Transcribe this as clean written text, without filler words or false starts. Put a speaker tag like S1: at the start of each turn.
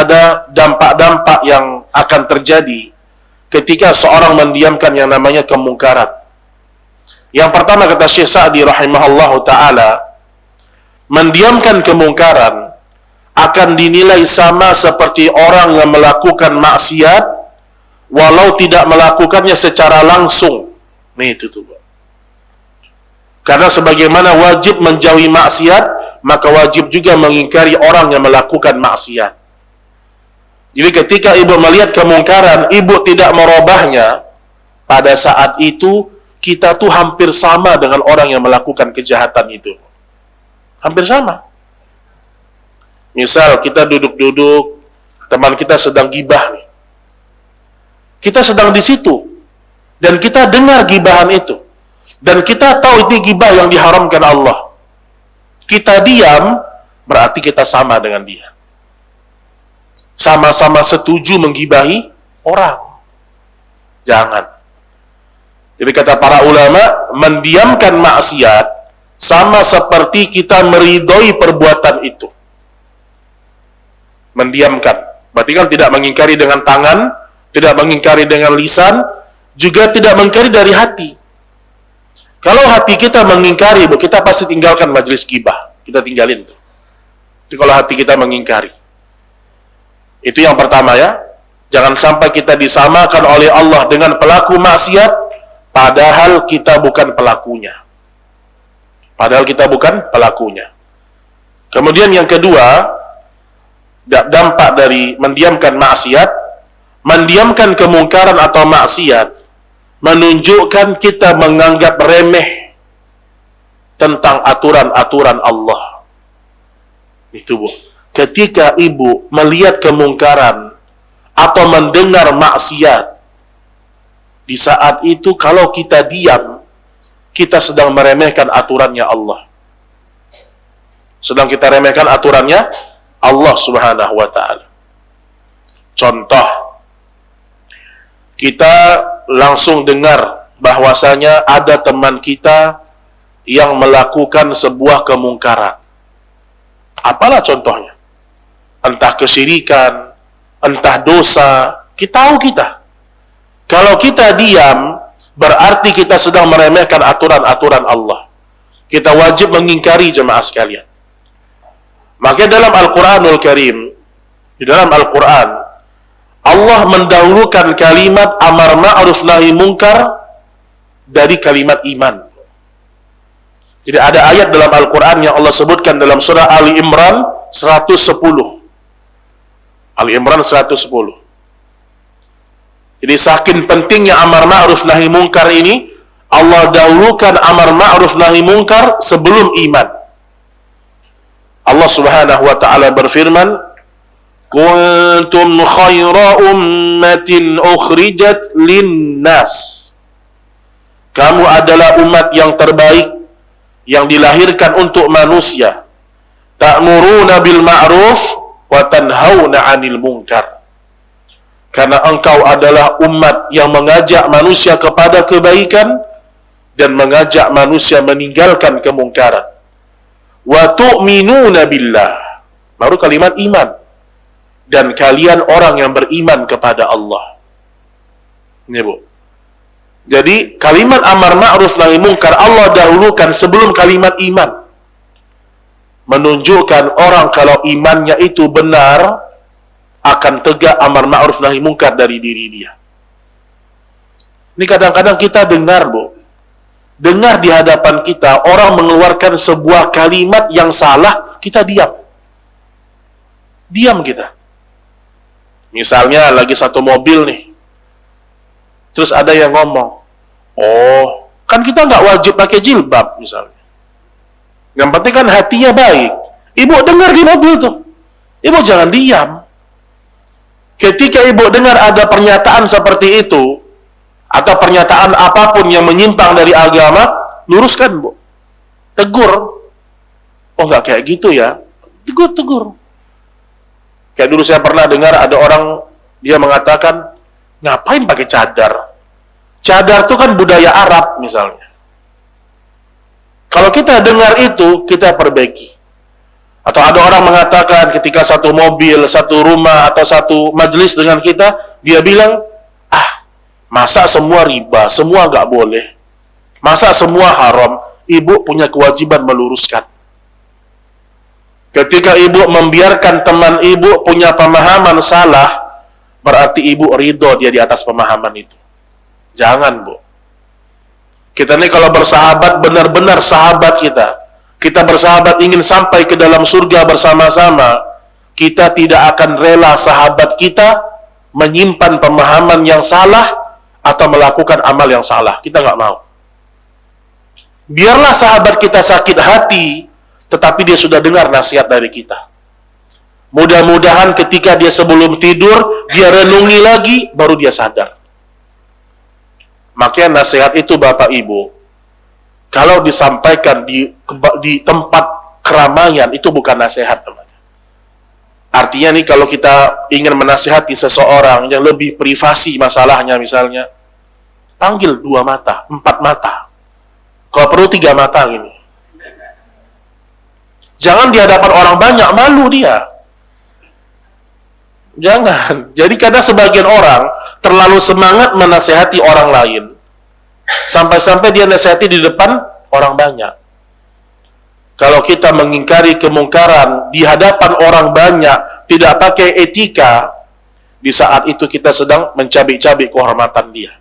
S1: ada dampak-dampak yang akan terjadi ketika seorang mendiamkan yang namanya kemungkaran. Yang pertama, kata Syekh Sa'di rahimahullahu ta'ala, mendiamkan kemungkaran akan dinilai sama seperti orang yang melakukan maksiat walau tidak melakukannya secara langsung. Nih itu tuh. Karena sebagaimana wajib menjauhi maksiat, maka wajib juga mengingkari orang yang melakukan maksiat. Jadi ketika ibu melihat kemungkaran, ibu tidak merubahnya, pada saat itu kita tuh hampir sama dengan orang yang melakukan kejahatan itu. Hampir sama. Misal kita duduk-duduk, teman kita sedang gibah nih. Kita sedang di situ dan kita dengar gibahan itu. Dan kita tahu ini gibah yang diharamkan Allah. Kita diam, berarti kita sama dengan dia. Sama-sama setuju menggibahi orang. Jangan. Jadi kata para ulama, mendiamkan maksiat sama seperti kita meridhoi perbuatan itu. Mendiamkan. Berarti kan tidak mengingkari dengan tangan, tidak mengingkari dengan lisan, juga tidak mengingkari dari hati. Kalau hati kita mengingkari, kita pasti tinggalkan majelis gibah. Kita tinggalin tuh. Jadi kalau hati kita mengingkari. Itu yang pertama ya. Jangan sampai kita disamakan oleh Allah dengan pelaku maksiat, padahal kita bukan pelakunya. Padahal kita bukan pelakunya. Kemudian yang kedua, dampak dari mendiamkan maksiat, mendiamkan kemungkaran atau maksiat, menunjukkan kita menganggap remeh tentang aturan-aturan Allah. Itu, Bu. Ketika ibu melihat kemungkaran atau mendengar maksiat, di saat itu kalau kita diam, kita sedang meremehkan aturannya Allah. Sedang kita remehkan aturannya Allah Subhanahu wa ta'ala. Contoh, kita langsung dengar bahwasanya ada teman kita yang melakukan sebuah kemungkaran. Apalah contohnya? Entah kesyirikan, entah dosa, kita tahu kita. Kalau kita diam, berarti kita sedang meremehkan aturan-aturan Allah. Kita wajib mengingkari, jemaah sekalian. Maka dalam Al-Quranul Karim, di dalam Al-Quran, Allah mendahulukan kalimat amar ma'ruf nahi mungkar dari kalimat iman. Jadi ada ayat dalam Al-Quran yang Allah sebutkan dalam surah Ali Imran 110. Ali Imran 110. Jadi saking pentingnya amar ma'ruf nahi mungkar ini, Allah dahulukan amar ma'ruf nahi mungkar sebelum iman. Allah Subhanahu wa ta'ala berfirman, kuntum khaira ummatin ukhrijat linnas. Kamu adalah umat yang terbaik yang dilahirkan untuk manusia. Ta'muruna bil ma'ruf wa tanhauna 'anil munkar. Karena engkau adalah umat yang mengajak manusia kepada kebaikan dan mengajak manusia meninggalkan kemungkaran. Wa tu'minuna billah. Baru kalimat iman. Dan kalian orang yang beriman kepada Allah. Ini, Bu. Jadi kalimat amar ma'ruf nahi mungkar Allah dahulukan sebelum kalimat iman. Menunjukkan orang kalau imannya itu benar, akan tegak amar ma'ruf nahi mungkar dari diri dia. Ini kadang-kadang kita dengar, Bu. Dengar di hadapan kita orang mengeluarkan sebuah kalimat yang salah, kita diam. Diam kita. Misalnya lagi satu mobil nih, terus ada yang ngomong, oh, kan kita nggak wajib pakai jilbab misalnya. Yang penting kan hatinya baik. Ibu dengar di mobil tuh, ibu jangan diam. Ketika ibu dengar ada pernyataan seperti itu, atau pernyataan apapun yang menyimpang dari agama, luruskan, Bu. Tegur. Oh, nggak kayak gitu ya. Tegur. Kayak dulu saya pernah dengar ada orang, dia mengatakan, ngapain pakai cadar? Cadar itu kan budaya Arab misalnya. Kalau kita dengar itu, kita perbaiki. Atau ada orang mengatakan ketika satu mobil, satu rumah, atau satu majelis dengan kita, dia bilang, masa semua riba, semua nggak boleh, masa semua haram. Ibu punya kewajiban meluruskan. Ketika ibu membiarkan teman ibu punya pemahaman salah, berarti ibu ridho dia di atas pemahaman itu. Jangan, Bu. Kita ini kalau bersahabat, benar-benar sahabat kita bersahabat ingin sampai ke dalam surga bersama-sama, kita tidak akan rela sahabat kita menyimpan pemahaman yang salah atau melakukan amal yang salah. Kita nggak mau. Biarlah sahabat kita sakit hati, tetapi dia sudah dengar nasihat dari kita. Mudah-mudahan ketika dia sebelum tidur, dia renungi lagi, baru dia sadar. Makanya nasihat itu Bapak Ibu, kalau disampaikan di tempat keramaian, itu bukan nasihat, teman. Artinya nih, kalau kita ingin menasihati seseorang yang lebih privasi masalahnya misalnya, panggil 2 mata, 4 mata. Kalau perlu 3 mata gini. Jangan di hadapan orang banyak, malu dia. Jangan. Jadi kadang sebagian orang terlalu semangat menasihati orang lain, sampai-sampai dia nasihati di depan orang banyak. Kalau kita mengingkari kemungkaran di hadapan orang banyak, tidak pakai etika, di saat itu kita sedang mencabik-cabik kehormatan dia.